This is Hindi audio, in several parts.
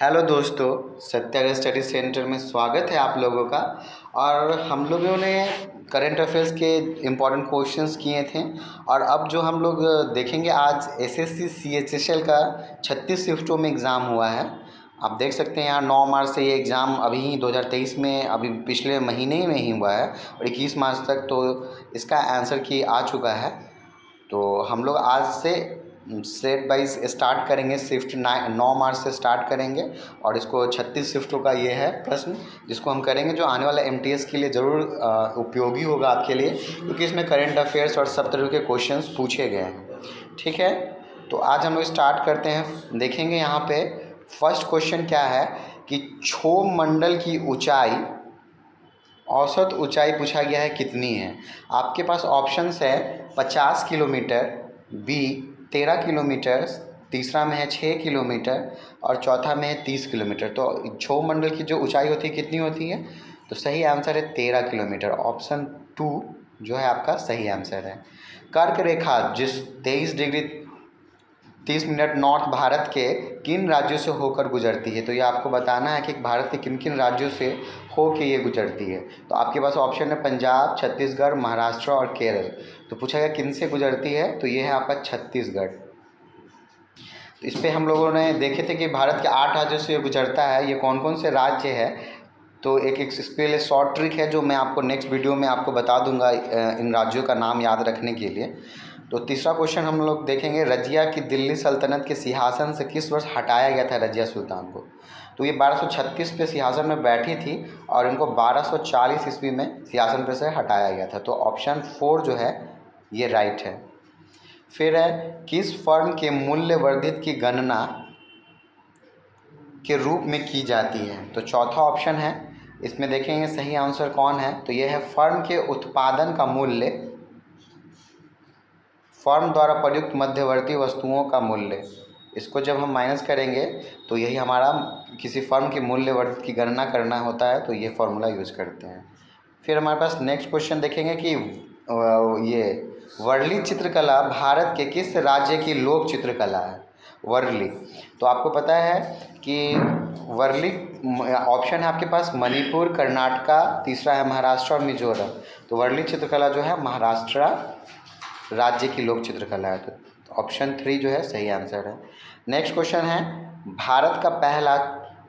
हेलो दोस्तों, सत्याग्रह स्टडी सेंटर में स्वागत है आप लोगों का। और हम लोगों ने करंट अफेयर्स के इम्पोर्टेंट क्वेश्चंस किए थे और अब जो हम लोग देखेंगे आज एसएससी सीएचएसएल का 36 शिफ्टों में एग्ज़ाम हुआ है। आप देख सकते हैं यहाँ 9 मार्च से ये एग्ज़ाम अभी 2023 में अभी पिछले महीने में ही हुआ है और 21 मार्च तक तो इसका आंसर की आ चुका है। तो हम लोग आज से स्टेट वाइज स्टार्ट करेंगे। शिफ्ट 9 मार्च से स्टार्ट करेंगे और इसको 36 शिफ्टों का ये है प्रश्न जिसको हम करेंगे, जो आने वाला एमटीएस के लिए ज़रूर उपयोगी होगा आपके लिए, क्योंकि इसमें करंट अफेयर्स और सब तरह के क्वेश्चंस पूछे गए हैं। ठीक है, तो आज हम लोग स्टार्ट करते हैं। देखेंगे यहाँ पे फर्स्ट क्वेश्चन क्या है कि क्षोभ मंडल की ऊंचाई, औसत ऊंचाई पूछा गया है कितनी है। आपके पास ऑप्शंस है 50 किलोमीटर, बी 13 किलोमीटर, तीसरा में है 6 किलोमीटर और चौथा में है 30 किलोमीटर। तो क्षोभ मंडल की जो ऊंचाई होती है कितनी होती है, तो सही आंसर है 13 किलोमीटर। ऑप्शन 2 जो है आपका सही आंसर है। कर्क रेखा जिस 23 डिग्री 30 मिनट नॉर्थ भारत के किन राज्यों से होकर गुजरती है, तो ये आपको बताना है कि भारत के किन किन राज्यों से हो के ये गुजरती है। तो आपके पास ऑप्शन है पंजाब, छत्तीसगढ़, महाराष्ट्र और केरल। तो पूछा गया किन से गुजरती है, तो ये है आपका छत्तीसगढ़। तो इस पर हम लोगों ने देखे थे कि भारत के 8 राज्यों से गुजरता है। ये कौन कौन से राज्य है, तो एक इसके लिए शॉर्ट ट्रिक है जो मैं आपको नेक्स्ट वीडियो में आपको बता दूंगा इन राज्यों का नाम याद रखने के लिए। तो तीसरा क्वेश्चन हम लोग देखेंगे, रजिया की दिल्ली सल्तनत के सिंहासन से किस वर्ष हटाया गया था रजिया सुल्तान को। तो ये 1236 पे सिंहासन में बैठी थी और इनको 1240 ईस्वी में सिंहासन पर से हटाया गया था। तो ऑप्शन 4 जो है ये राइट है। फिर है किस फर्म के मूल्य वर्धित की गणना के रूप में की जाती है, तो चौथा ऑप्शन है। इसमें देखेंगे सही आंसर कौन है, तो यह है फर्म के उत्पादन का मूल्य, फर्म द्वारा प्रयुक्त मध्यवर्ती वस्तुओं का मूल्य। इसको जब हम माइनस करेंगे तो यही हमारा किसी फर्म के मूल्य वर्धित की गणना करना होता है, तो ये फॉर्मूला यूज़ करते हैं। फिर हमारे पास नेक्स्ट क्वेश्चन देखेंगे कि ये वर्ली चित्रकला भारत के किस राज्य की लोक चित्रकला है। वर्ली, तो आपको पता है कि वर्ली ऑप्शन है आपके पास मणिपुर, कर्नाटका, तीसरा है महाराष्ट्र और मिजोरम। तो वर्ली चित्रकला जो है महाराष्ट्र राज्य की लोक चित्रकला है। तो ऑप्शन 3 जो है सही आंसर है। नेक्स्ट क्वेश्चन है, भारत का पहला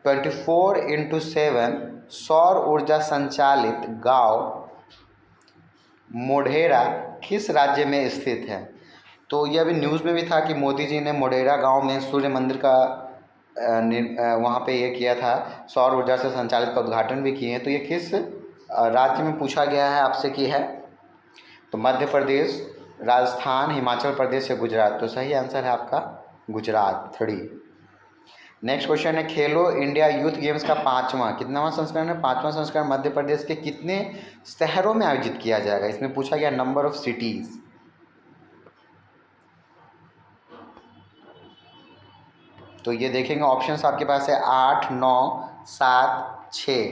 24x7 सौर ऊर्जा संचालित गांव मोढेरा किस राज्य में स्थित है। तो ये अभी न्यूज़ में भी था कि मोदी जी ने मोढेरा गांव में सूर्य मंदिर का वहाँ पे ये किया था, सौर ऊर्जा से संचालित का उद्घाटन भी किए हैं। तो ये किस राज्य में पूछा गया है आपसे की है, तो मध्य प्रदेश, राजस्थान, हिमाचल प्रदेश या गुजरात। तो सही आंसर है आपका गुजरात 3। नेक्स्ट क्वेश्चन है, खेलो इंडिया यूथ गेम्स का कितनावां संस्करण है। 5वां संस्करण मध्य प्रदेश के कितने शहरों में आयोजित किया जाएगा। इसमें पूछा गया नंबर ऑफ सिटीज़। तो ये देखेंगे ऑप्शंस आपके पास है 8, 9, 7, 6।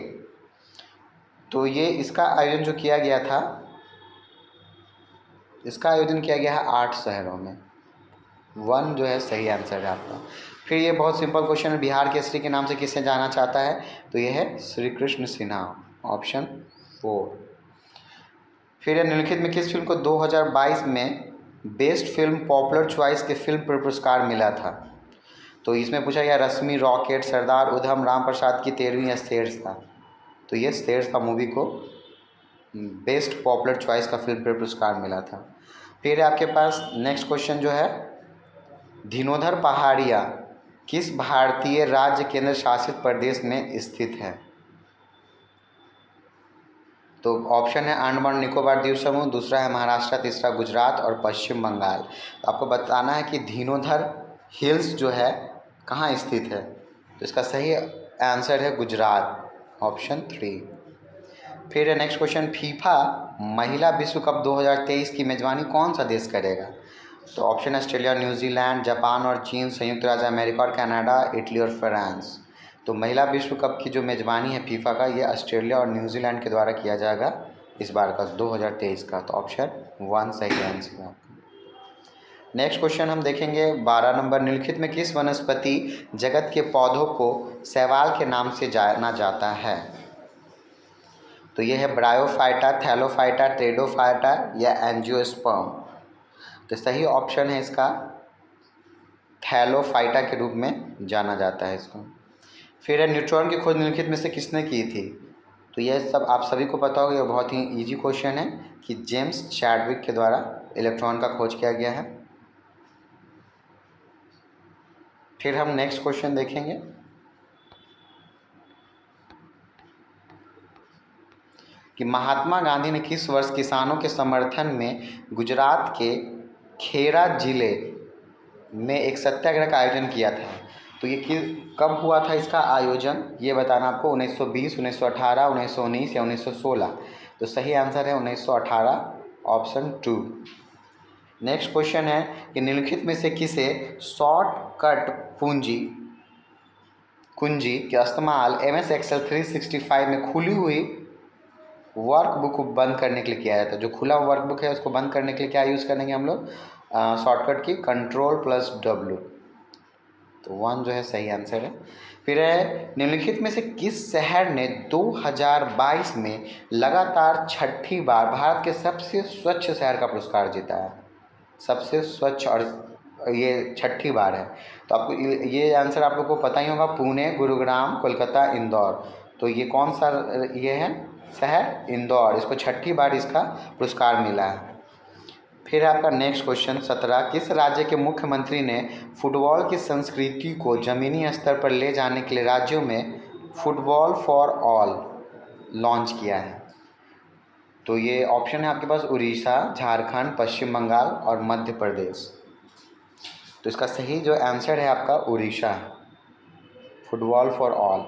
तो ये इसका आयोजन जो किया गया था, इसका आयोजन किया गया है 8 शहरों में। 1 जो है सही आंसर है आपका। फिर ये बहुत सिंपल क्वेश्चन है, बिहार केसरी के नाम से किसे जाना चाहता है, तो ये है श्री कृष्ण सिन्हा। ऑप्शन 4। फिर ये निम्नलिखित में किस फिल्म को 2022 में बेस्ट फिल्म पॉपुलर चॉइस के फिल्म पुरस्कार मिला था। तो इसमें पूछा गया रश्मि, रॉकेट, सरदार उधम, राम प्रसाद की 13वीं या शेर था। तो ये शेर था मूवी को बेस्ट पॉपुलर चॉइस का फिल्म फेयर पुरस्कार मिला था। फिर आपके पास नेक्स्ट क्वेश्चन जो है, धीनोधर पहाड़ियाँ किस भारतीय राज्य केंद्र शासित प्रदेश में स्थित है। तो ऑप्शन है अंडमान निकोबार द्वीप समूह, दूसरा है महाराष्ट्र, तीसरा गुजरात और पश्चिम बंगाल। तो आपको बताना है कि धीनोधर हिल्स जो है कहाँ स्थित है, तो इसका सही आंसर है गुजरात। ऑप्शन 3। फिर नेक्स्ट क्वेश्चन, फीफा महिला विश्व कप 2023 की मेज़बानी कौन सा देश करेगा। तो ऑप्शन ऑस्ट्रेलिया, न्यूजीलैंड, जापान और चीन, संयुक्त राज्य अमेरिका और कनाडा, इटली और फ्रांस। तो महिला विश्व कप की जो मेज़बानी है फीफा का, ये ऑस्ट्रेलिया और न्यूजीलैंड के द्वारा किया जाएगा इस बार का 2023 का। तो ऑप्शन 1 सही आंसर है आपका। नेक्स्ट क्वेश्चन हम देखेंगे 12 नंबर, निम्नलिखित में किस वनस्पति जगत के पौधों को शैवाल के नाम से जाना जाता है? तो ये है ब्रायोफाइटा, थैलोफाइटा, टेरिडोफाइटा या एंजियोस्पर्म। तो सही ऑप्शन है इसका थैलोफाइटा के रूप में जाना जाता है इसको। फिर है न्यूट्रॉन की खोज निम्नलिखित में से किसने की थी? तो यह सब आप सभी को पता होगा, ये बहुत ही इजी क्वेश्चन है कि जेम्स चैडविक के द्वारा इलेक्ट्रॉन का खोज किया गया है। फिर हम नेक्स्ट क्वेश्चन देखेंगे कि महात्मा गांधी ने किस वर्ष किसानों के समर्थन में गुजरात के खेड़ा जिले में एक सत्याग्रह का आयोजन किया था? तो ये कब हुआ था इसका आयोजन, ये बताना आपको। 1920, 1918, 1919 या 1916? तो सही आंसर है 1918, ऑप्शन 2। नेक्स्ट क्वेश्चन है कि निम्नलिखित में से किसे शॉर्टकट कुंजी का इस्तेमाल MS Excel 365 में खुली हुई वर्कबुक को बंद करने के लिए किया जाता है? जो खुला वर्कबुक है उसको बंद करने के लिए क्या यूज़ करेंगे हम लोग? शॉर्टकट की Ctrl+W। तो 1 जो है सही आंसर है। फिर है निम्नलिखित में से किस शहर ने 2022 में लगातार छठी बार भारत के सबसे स्वच्छ शहर का पुरस्कार जीता है? सबसे स्वच्छ, और ये छठी बार है। तो आपको ये आंसर आप लोग को पता ही होगा, पुणे, गुरुग्राम, कोलकाता, इंदौर। तो ये कौन सा ये है शहर? इंदौर। इसको छठी बार इसका पुरस्कार मिला है। फिर आपका नेक्स्ट क्वेश्चन 17, किस राज्य के मुख्यमंत्री ने फुटबॉल की संस्कृति को ज़मीनी स्तर पर ले जाने के लिए राज्यों में फुटबॉल फॉर ऑल लॉन्च किया है? तो ये ऑप्शन है आपके पास उड़ीसा, झारखंड, पश्चिम बंगाल और मध्य प्रदेश। तो इसका सही जो आंसर है आपका उड़ीसा, फुटबॉल फॉर ऑल।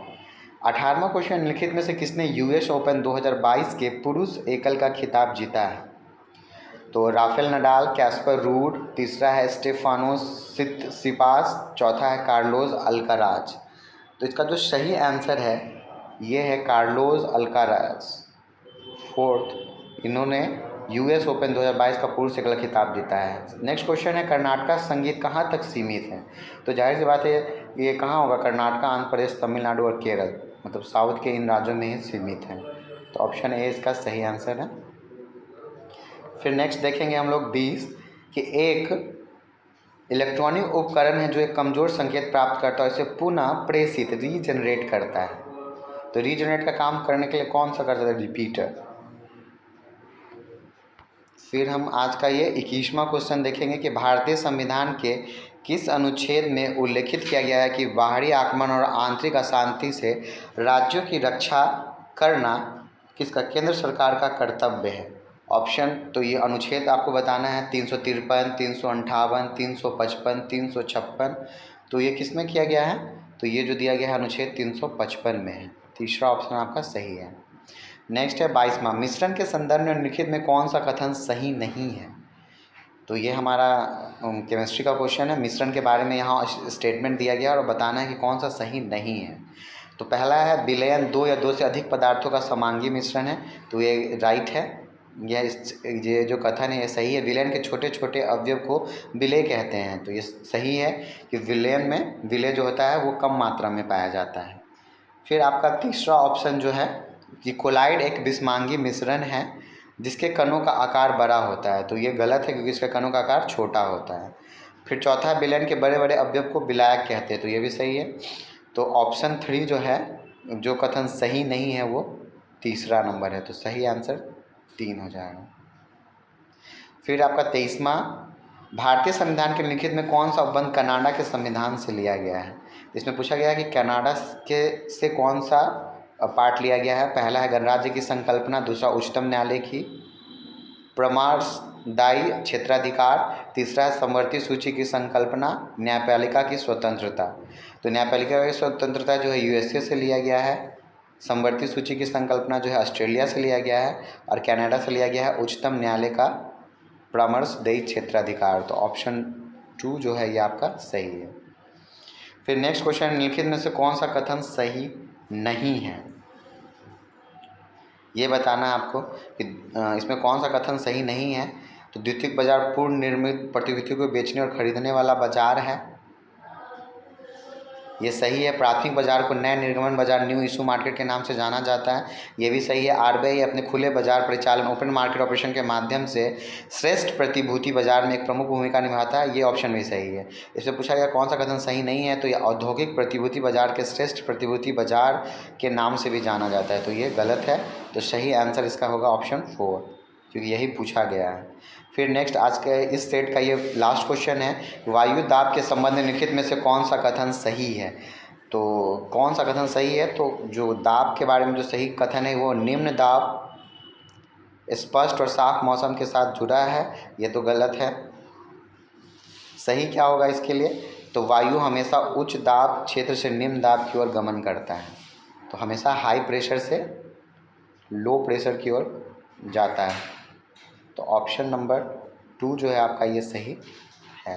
18वां क्वेश्चन, निम्नलिखित में से किसने US ओपन 2022 के पुरुष एकल का खिताब जीता है? तो राफेल नडाल, कैस्पर रूड, तीसरा है स्टेफानोस सिपास, चौथा है कार्लोस अल्काराज। तो इसका जो सही आंसर है ये है कार्लोस अल्काराज, फोर्थ। इन्होंने US ओपन 2022 का पुरुष एकल खिताब जीता है। नेक्स्ट क्वेश्चन है कर्नाटक का संगीत कहाँ तक सीमित है? तो जाहिर सी बात है ये कहाँ होगा? कर्नाटक, आंध्र प्रदेश, तमिलनाडु और केरल, मतलब साउथ के इन राज्यों में ही सीमित है। तो ऑप्शन ए इसका सही आंसर है। फिर नेक्स्ट देखेंगे हम लोग 20 कि एक इलेक्ट्रॉनिक उपकरण है जो एक कमज़ोर संकेत प्राप्त करता है, इसे पुनः प्रेषित रीजनरेट करता है। तो रीजनरेट का काम करने के लिए कौन सा करता है? रिपीटर। फिर हम आज का ये 21वां क्वेश्चन देखेंगे कि भारतीय संविधान के किस अनुच्छेद में उल्लेखित किया गया है कि बाहरी आक्रमण और आंतरिक अशांति से राज्यों की रक्षा करना किसका, केंद्र सरकार का कर्तव्य है? ऑप्शन, तो ये अनुच्छेद आपको बताना है 353, 358, 355, 356। तो ये किस में किया गया है? तो ये जो दिया गया है अनुच्छेद 355 में है। तीसरा ऑप्शन आपका सही है। नेक्स्ट है 22वां, मिश्रण के संदर्भ में निम्नलिखित में कौन सा कथन सही नहीं है? तो ये हमारा केमिस्ट्री का क्वेश्चन है। मिश्रण के बारे में यहाँ स्टेटमेंट दिया गया और बताना है कि कौन सा सही नहीं है। तो पहला है विलयन 2 या 2 से अधिक पदार्थों का समांगी मिश्रण है। तो ये राइट है, ये जो कथन है ये सही है। विलयन के छोटे छोटे अवयव को विलय कहते हैं। तो ये सही है कि विलयन में विलय जो होता है वो कम मात्रा में पाया जाता है। फिर आपका तीसरा ऑप्शन जो है कि कोलाइड एक विषमांगी मिश्रण है जिसके कणों का आकार बड़ा होता है। तो ये गलत है क्योंकि इसके कणों का आकार छोटा होता है। फिर चौथा, विलयन के बड़े बड़े अवयव को विलायक कहते हैं। तो ये भी सही है। तो ऑप्शन 3 जो है, जो कथन सही नहीं है वो तीसरा नंबर है। तो सही आंसर 3 हो जाएगा। फिर आपका 23वां, भारतीय संविधान के लिखित में कौन सा उपबंध कनाडा के संविधान से लिया गया है? इसमें पूछा गया है कि कनाडा से कौन सा पार्ट लिया गया है। पहला है गणराज्य की संकल्पना, दूसरा उच्चतम न्यायालय की परामर्शदायी क्षेत्राधिकार, तीसरा है समवर्ती सूची की संकल्पना, न्यायपालिका की स्वतंत्रता। तो न्यायपालिका की स्वतंत्रता जो है USA से लिया गया है, समवर्ती सूची की संकल्पना जो है ऑस्ट्रेलिया से लिया गया है और कनाडा से लिया गया है उच्चतम न्यायालय का परामर्शदायी क्षेत्राधिकार। तो ऑप्शन 2 जो है ये आपका सही है। फिर नेक्स्ट क्वेश्चन, निम्नलिखित में से कौन सा कथन सही नहीं है? ये बताना है आपको कि इसमें कौन सा कथन सही नहीं है। तो द्वितीयक बाजार पूर्व निर्मित प्रतिभूतियों को बेचने और खरीदने वाला बाजार है, ये सही है। प्राथमिक बाजार को नए निर्गमन बाजार न्यू इशू मार्केट के नाम से जाना जाता है, ये भी सही है। आरबीआई अपने खुले बाजार परिचालन ओपन मार्केट ऑपरेशन के माध्यम से श्रेष्ठ प्रतिभूति बाजार में एक प्रमुख भूमिका निभाता है, ये ऑप्शन भी सही है। इसमें पूछा गया कौन सा कथन सही नहीं है, तो ये औद्योगिक प्रतिभूति बाजार के श्रेष्ठ प्रतिभूति बाजार के नाम से भी जाना जाता है, तो ये गलत है। तो सही आंसर इसका होगा ऑप्शन 4, क्योंकि यही पूछा गया है। फिर नेक्स्ट आज के इस सेट का ये लास्ट क्वेश्चन है, वायु दाब के संबंध में निम्नलिखित में से कौन सा कथन सही है। तो कौन सा कथन सही है, तो जो दाब के बारे में जो सही कथन है वो निम्न दाब स्पष्ट और साफ मौसम के साथ जुड़ा है, ये तो गलत है। सही क्या होगा इसके लिए, तो वायु हमेशा उच्च दाब क्षेत्र से निम्न दाब की ओर गमन करता है, तो हमेशा हाई प्रेशर से लो प्रेशर की ओर जाता है। तो ऑप्शन नंबर 2 जो है आपका ये सही है।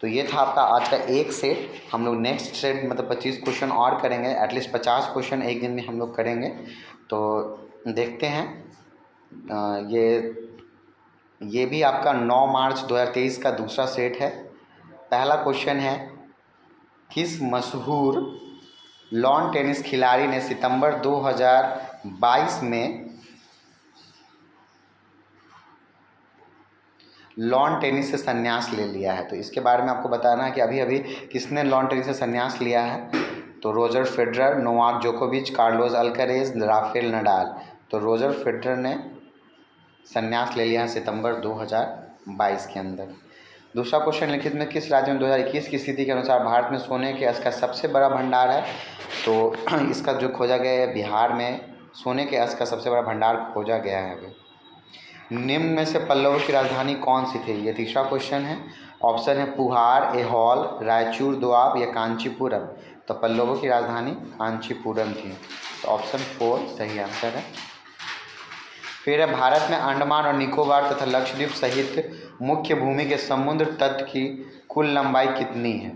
तो ये था आपका आज का एक सेट। हम लोग नेक्स्ट सेट मतलब 25 क्वेश्चन और करेंगे, एटलीस्ट 50 क्वेश्चन एक दिन में हम लोग करेंगे। तो देखते हैं ये भी आपका 9 मार्च 2023 का दूसरा सेट है। पहला क्वेश्चन है, किस मशहूर लॉन टेनिस खिलाड़ी ने सितंबर 2022 में लॉन टेनिस से संन्यास ले लिया है। तो इसके बारे में आपको बताना है कि अभी अभी किसने लॉन टेनिस से संन्यास लिया है। तो रोजर फेडरर, नोवाक जोकोविच, कार्लोस अल्करेज, राफेल नडाल। तो रोजर फेडरर ने संन्यास ले लिया है सितंबर 2022 के अंदर। दूसरा क्वेश्चन, लिखित में किस राज्य में 2021 की स्थिति के अनुसार भारत में सोने के अक्ष का सबसे बड़ा भंडार है। तो इसका जो खोजा गया है, बिहार में सोने के अक्ष का सबसे बड़ा भंडार खोजा गया है अभी। निम्न में से पल्लवों की राजधानी कौन सी थी, ये तीसरा क्वेश्चन है। ऑप्शन है पुहार, ऐहोल, रायचूर दोआब या कांचीपुरम। तो पल्लवों की राजधानी कांचीपुरम थी, तो ऑप्शन 4 सही आंसर है। फिर है, भारत में अंडमान और निकोबार तथा लक्षद्वीप सहित मुख्य भूमि के समुद्र तट की कुल लंबाई कितनी है।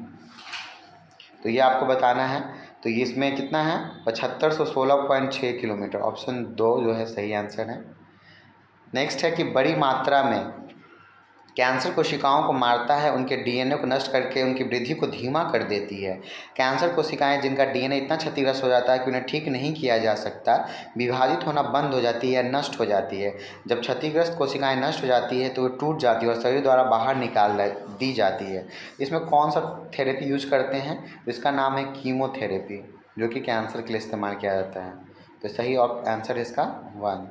तो ये आपको बताना है। तो ये इसमें कितना है, 7516.6 किलोमीटर। ऑप्शन 2 जो है सही आंसर है। नेक्स्ट है कि बड़ी मात्रा में कैंसर कोशिकाओं को मारता है, उनके डीएनए को नष्ट करके उनकी वृद्धि को धीमा कर देती है। कैंसर कोशिकाएं जिनका डीएनए इतना क्षतिग्रस्त हो जाता है कि उन्हें ठीक नहीं किया जा सकता, विभाजित होना बंद हो जाती है या नष्ट हो जाती है। जब क्षतिग्रस्त कोशिकाएं नष्ट हो जाती है तो वो टूट जाती है और शरीर द्वारा बाहर निकाल दी जाती है। इसमें कौन सा थेरेपी यूज करते हैं, इसका नाम है कीमोथेरेपी, जो कि कैंसर के लिए इस्तेमाल किया जाता है। तो सही आंसर इसका 1।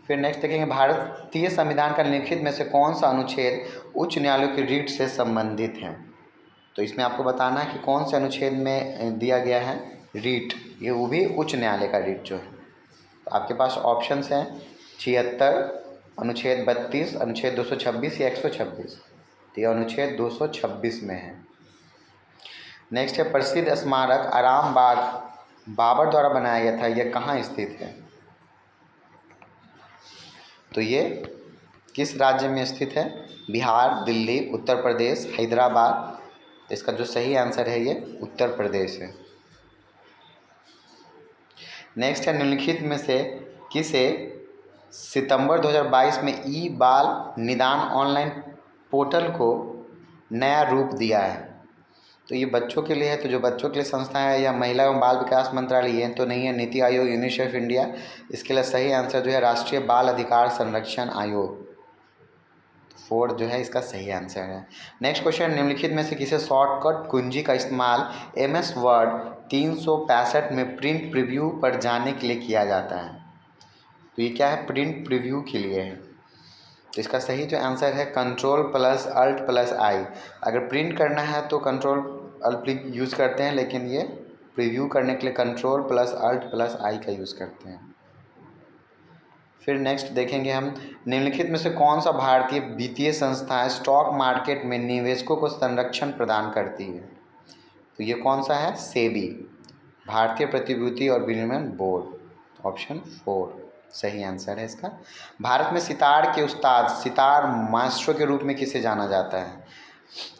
फिर नेक्स्ट देखेंगे, भारतीय संविधान का निम्नलिखित में से कौन सा अनुच्छेद उच्च न्यायालयों की रीट से संबंधित है। तो इसमें आपको बताना है कि कौन से अनुच्छेद में दिया गया है रीट, ये वो भी उच्च न्यायालय का रीट जो है। तो आपके पास ऑप्शंस हैं 76, अनुच्छेद 32, अनुच्छेद 226 या 126। तो ये अनुच्छेद 226 में है। नेक्स्ट है, प्रसिद्ध स्मारक आराम बाग बाबर द्वारा बनाया गया था, यह कहाँ स्थित है। तो ये किस राज्य में स्थित है, बिहार, दिल्ली, उत्तर प्रदेश, हैदराबाद। तो इसका जो सही आंसर है ये उत्तर प्रदेश है। नेक्स्ट है, निम्नलिखित में से किसे सितंबर 2022 में ई बाल निदान ऑनलाइन पोर्टल को नया रूप दिया है। तो ये बच्चों के लिए है, तो जो बच्चों के लिए संस्था है या महिला एवं बाल विकास मंत्रालय, ये तो नहीं है, नीति आयोग, यूनिसेफ इंडिया। इसके लिए सही आंसर जो है राष्ट्रीय बाल अधिकार संरक्षण आयोग। 4 जो है इसका सही आंसर है। नेक्स्ट क्वेश्चन, निम्नलिखित में से किसी शॉर्टकट कुंजी का इस्तेमाल MS वर्ड 365 में प्रिंट प्रीव्यू पर जाने के लिए किया जाता है। तो ये क्या है, प्रिंट प्रीव्यू के लिए है। तो इसका सही जो आंसर है Ctrl+Alt+I। अगर प्रिंट करना है तो Ctrl+Alt यूज़ करते हैं, लेकिन ये प्रीव्यू करने के लिए Ctrl+Alt+I का यूज़ करते हैं। फिर नेक्स्ट देखेंगे हम, निम्नलिखित में से कौन सा भारतीय वित्तीय संस्था स्टॉक मार्केट में निवेशकों को संरक्षण प्रदान करती है। तो ये कौन सा है, सेबी, भारतीय प्रतिभूति और विनिमय बोर्ड। ऑप्शन 4 सही आंसर है इसका। भारत में सितार के उस्ताद, सितार मास्ट्रो के रूप में किसे जाना जाता है।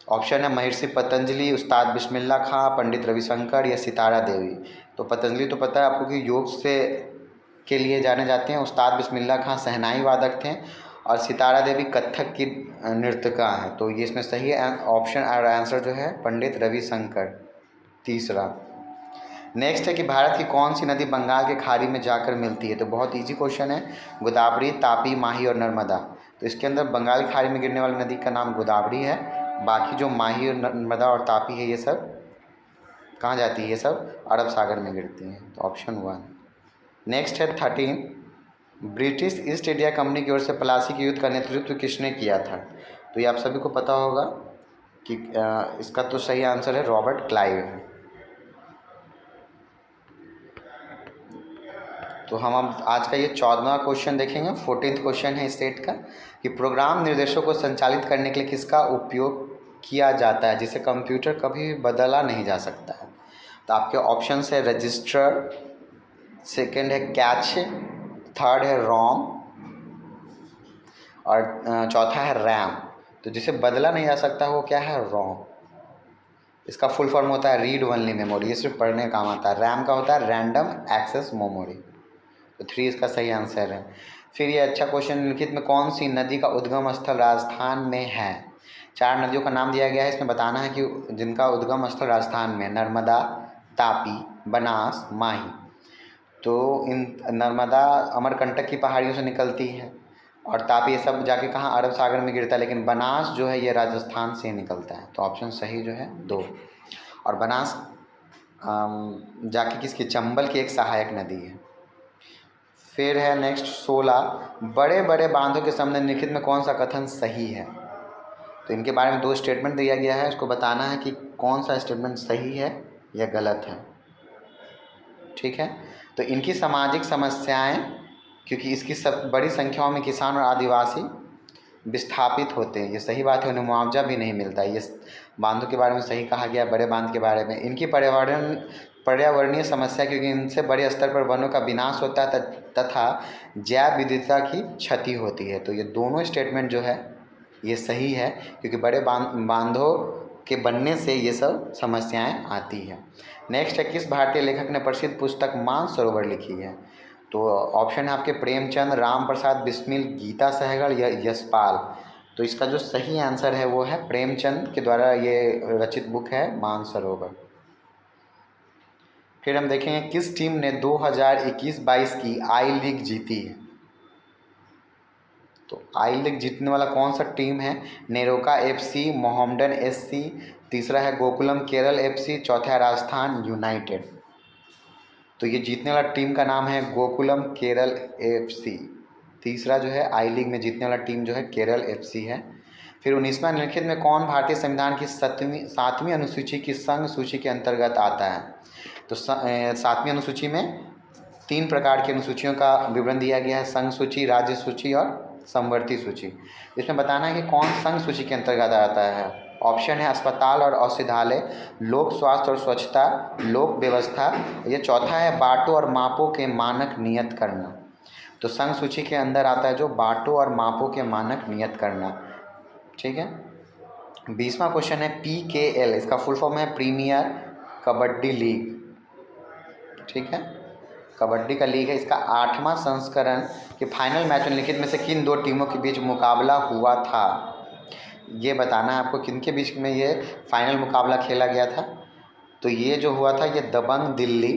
ऑप्शन है महर्षि पतंजलि, उस्ताद बिस्मिल्लाह खां, पंडित रविशंकर या सितारा देवी। तो पतंजलि तो पता है आपको कि योग से के लिए जाने जाते हैं। उस्ताद बिस्मिल्लाह खां शहनाई वादक थे और सितारा देवी कथक की नृत्यिका हैं। तो ये इसमें सही ऑप्शन और आंसर जो है पंडित रविशंकर, तीसरा। नेक्स्ट है कि भारत की कौन सी नदी बंगाल के खाड़ी में जाकर मिलती है। तो बहुत इजी क्वेश्चन है, गोदावरी, तापी, माही और नर्मदा। तो इसके अंदर बंगाल की खाड़ी में गिरने वाली नदी का नाम गोदावरी है। बाकी जो माही और नर्मदा और तापी है ये सब कहाँ जाती है, ये सब अरब सागर में गिरती हैं। तो ऑप्शन 1। नेक्स्ट है 13, ब्रिटिश ईस्ट इंडिया कंपनी की ओर से प्लासी के युद्ध का नेतृत्व किसने किया था। तो ये आप सभी को पता होगा कि इसका तो सही आंसर है रॉबर्ट क्लाइव है। तो हम अब आज का ये 14वां क्वेश्चन देखेंगे। 14th क्वेश्चन है इस सेट का कि प्रोग्राम निर्देशों को संचालित करने के लिए किसका उपयोग किया जाता है जिसे कंप्यूटर कभी भी बदला नहीं जा सकता है। तो आपके ऑप्शन है रजिस्टर, सेकंड है कैच, थर्ड है रोम और चौथा है रैम। तो जिसे बदला नहीं जा सकता वो क्या है, रोम। इसका फुल फॉर्म होता है रीड ओनली मेमोरी, ये सिर्फ पढ़ने का काम आता है। रैम का होता है रैंडम एक्सेस मेमोरी। तो 3 इसका सही आंसर है। फिर ये अच्छा क्वेश्चन, निम्नलिखित में कौन सी नदी का उद्गम स्थल राजस्थान में है। 4 नदियों का नाम दिया गया है, इसमें बताना है कि जिनका उद्गम स्थल राजस्थान में, नर्मदा, तापी, बनास, माही। तो इन नर्मदा अमरकंटक की पहाड़ियों से निकलती है और तापी ये सब जाके कहाँ, अरब सागर में गिरता है। लेकिन बनास जो है ये राजस्थान से निकलता है। तो ऑप्शन सही जो है 2। और बनास जाके किसकी, चंबल की एक सहायक नदी है। फिर है नेक्स्ट 16, बड़े बड़े बांधों के संबंध निम्नलिखित में कौन सा कथन सही है। तो इनके बारे में 2 स्टेटमेंट दिया गया है, इसको बताना है कि कौन सा स्टेटमेंट सही है या गलत है। ठीक है, तो इनकी सामाजिक समस्याएं, क्योंकि इसकी सब बड़ी संख्याओं में किसान और आदिवासी विस्थापित होते हैं, ये सही बात है। उन्हें मुआवजा भी नहीं मिलता है, ये बांधों के बारे में सही कहा गया। बड़े बांध के बारे में, इनकी पर्यावरणीय समस्या, क्योंकि इनसे बड़े स्तर पर वनों का विनाश होता है तथा जैव विविधता की क्षति होती है। तो ये दोनों स्टेटमेंट जो है ये सही है, क्योंकि बड़े बांधों के बनने से ये सब समस्याएं आती हैं। नेक्स्ट है, किस भारतीय लेखक ने प्रसिद्ध पुस्तक मानसरोवर लिखी है। तो ऑप्शन है आपके प्रेमचंद, राम प्रसाद बिस्मिल, गीता सहगल या यशपाल। तो इसका जो सही आंसर है वो है प्रेमचंद के द्वारा ये रचित बुक है मानसरोवर। फिर हम देखेंगे किस टीम ने 2021-22 की आई लीग जीती है। तो आई लीग जीतने वाला कौन सा टीम है, नेरोका एफसी, मोहम्मडन एससी, तीसरा है गोकुलम केरल एफसी, चौथा है राजस्थान यूनाइटेड। तो ये जीतने वाला टीम का नाम है गोकुलम केरल एफसी। तीसरा जो है आई लीग में जीतने वाला टीम जो है केरल एफसी है। फिर 19वां निम्नलिखित में कौन भारतीय संविधान की 7वीं अनुसूची की संघ सूची के अंतर्गत आता है। तो 7वीं अनुसूची में 3 प्रकार की अनुसूचियों का विवरण दिया गया है, संघ सूची, राज्य सूची और समवर्ती सूची। इसमें बताना है कि कौन संघ सूची के अंतर्गत आता है। ऑप्शन है अस्पताल और औषधालय, लोक स्वास्थ्य और स्वच्छता, लोक व्यवस्था, ये चौथा है बाटों और मापों के मानक नियत करना। तो संघ सूची के अंदर आता है जो बाटों और मापों के मानक नियत करना। ठीक है, 20वां क्वेश्चन है PKL, इसका फुल फॉर्म है प्रीमियर कबड्डी लीग। ठीक है, कबड्डी का लीग है। इसका 8वां संस्करण के फाइनल मैच में निम्नलिखित में से किन 2 टीमों के बीच मुकाबला हुआ था। ये बताना है आपको किनके बीच में ये फाइनल मुकाबला खेला गया था। तो ये जो हुआ था ये दबंग दिल्ली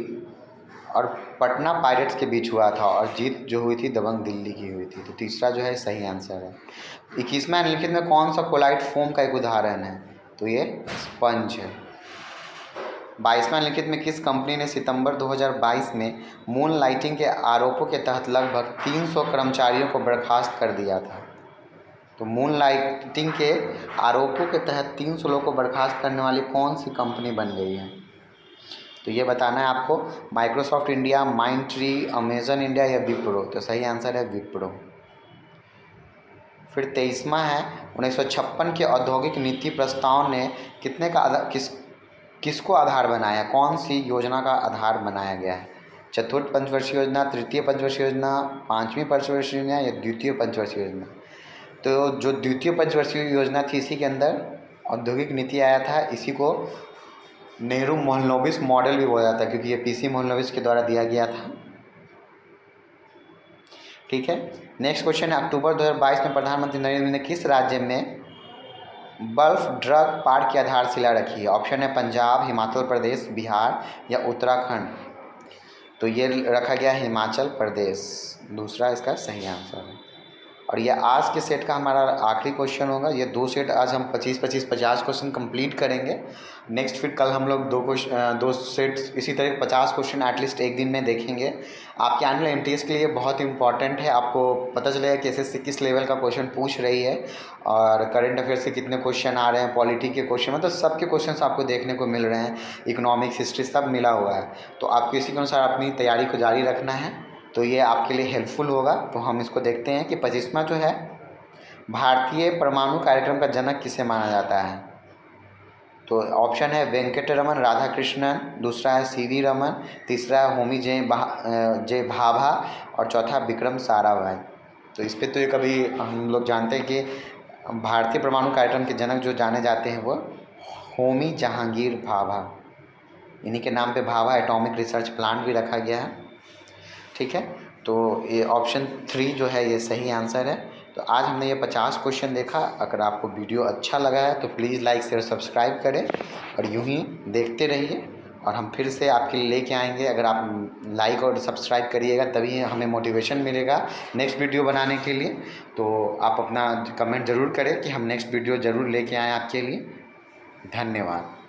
और पटना पायरेट्स के बीच हुआ था और जीत जो हुई थी दबंग दिल्ली की हुई थी। तो तीसरा जो है सही आंसर है। 21वां निम्नलिखित में कौन सा कोलाइट फोम का एक उदाहरण है। तो ये स्पंज है। 22वां निम्नलिखित में किस कंपनी ने सितंबर 2022 में मून लाइटिंग के आरोपों के तहत लगभग 300 कर्मचारियों को बर्खास्त कर दिया था। तो मून लाइटिंग के आरोपों के तहत 300 लोगों को बर्खास्त करने वाली कौन सी कंपनी बन गई है। तो ये बताना है आपको, Microsoft India, Mindtree, Amazon India या विप्रो। तो सही आंसर है विप्रो। फिर 23वां है 1956 के औद्योगिक नीति प्रस्ताव ने कितने का किसको आधार बनाया, कौन सी योजना का आधार बनाया गया है। चतुर्थ पंचवर्षीय योजना, तृतीय पंचवर्षीय योजना, 5वीं पंचवर्षीय योजना या द्वितीय पंचवर्षीय योजना। तो जो द्वितीय पंचवर्षीय योजना थी इसी के अंदर औद्योगिक नीति आया था। इसी को नेहरू मोहनोबिस मॉडल भी बोला जाता है, क्योंकि ये PC मोहनोबिस के द्वारा दिया गया था। ठीक है। नेक्स्ट क्वेश्चन है, अक्टूबर 2022 में प्रधानमंत्री नरेंद्र मोदी ने किस राज्य में बल्क ड्रग पार्क की आधारशिला रखी है? ऑप्शन है पंजाब, हिमाचल प्रदेश, बिहार या उत्तराखंड। तो ये रखा गया हिमाचल प्रदेश, दूसरा इसका सही आंसर है। और ये आज के सेट का हमारा आखिरी क्वेश्चन होगा। ये 2 सेट आज हम 25-25 50 क्वेश्चन कंप्लीट करेंगे। नेक्स्ट फिर कल हम लोग 2 सेट इसी तरह 50 क्वेश्चन एटलीस्ट एक दिन में देखेंगे। आपके आने वाले एमटीएस के लिए बहुत इंपॉर्टेंट है। आपको पता चलेगा कि एसएससी किस लेवल का क्वेश्चन पूछ रही है और करंट अफेयर्स के कितने क्वेश्चन आ रहे हैं, पॉलिटी के क्वेश्चन, मतलब सबके क्वेश्चन आपको देखने को मिल रहे हैं, इकोनॉमिक्स, हिस्ट्री सब मिला हुआ है। तो आपको इसी के अनुसार अपनी तैयारी को जारी रखना है, तो ये आपके लिए हेल्पफुल होगा। तो हम इसको देखते हैं कि 25वां जो है, भारतीय परमाणु कार्यक्रम का जनक किसे माना जाता है? तो ऑप्शन है वेंकटरमन राधाकृष्णन, दूसरा है सीवी रमन, तीसरा है होमी जे भाभा और चौथा विक्रम साराभाई। तो इस पे तो ये कभी हम लोग जानते हैं कि भारतीय परमाणु कार्यक्रम के जनक जो जाने जाते हैं वो होमी जहांगीर भाभा, इन्हीं के नाम पे भाभा एटॉमिक रिसर्च प्लांट भी रखा गया है। ठीक है, तो ये ऑप्शन 3 जो है ये सही आंसर है। तो आज हमने ये 50 क्वेश्चन देखा। अगर आपको वीडियो अच्छा लगा है तो प्लीज़ लाइक शेयर सब्सक्राइब करें और यूं ही देखते रहिए, और हम फिर से आपके लिए लेके आएंगे। अगर आप लाइक और सब्सक्राइब करिएगा तभी हमें मोटिवेशन मिलेगा नेक्स्ट वीडियो बनाने के लिए। तो आप अपना कमेंट ज़रूर करें कि हम नेक्स्ट वीडियो ज़रूर लेके आएँ आपके लिए। धन्यवाद।